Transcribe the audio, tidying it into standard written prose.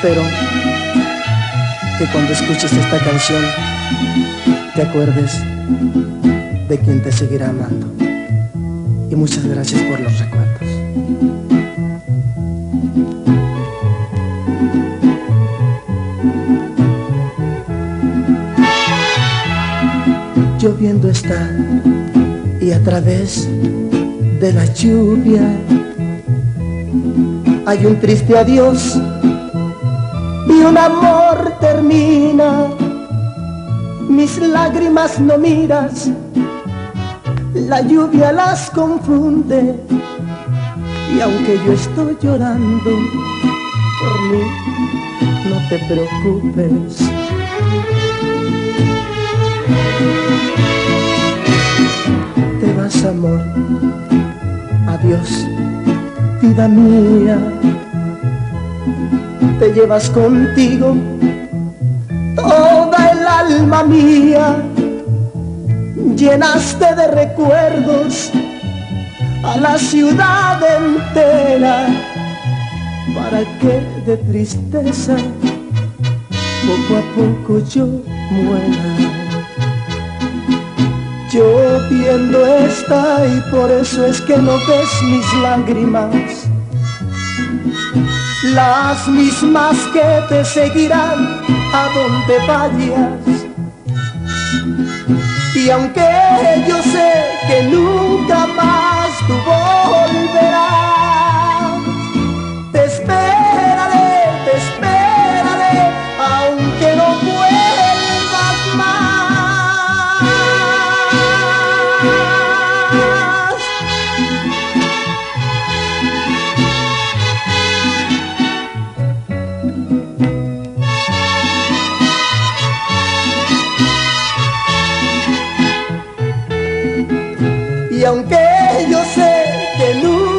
Espero que cuando escuches esta canción te acuerdes de quien te seguirá amando. Y muchas gracias por los recuerdos. Lloviendo está y a través de la lluvia hay un triste adiós y un amor termina. Mis lágrimas no miras, la lluvia las confunde, y aunque yo estoy llorando por mí, no te preocupes. Te vas, amor, adiós, vida mía. Te llevas contigo toda el alma mía. Llenaste de recuerdos a la ciudad entera, para que de tristeza poco a poco yo muera. Lloviendo está y por eso es que no ves mis lágrimas, las mismas que te seguirán a donde vayas. Y aunque yo sé que nunca más tú volverás, te esperaré, aunque no vuelvas más. Y aunque yo sé que nunca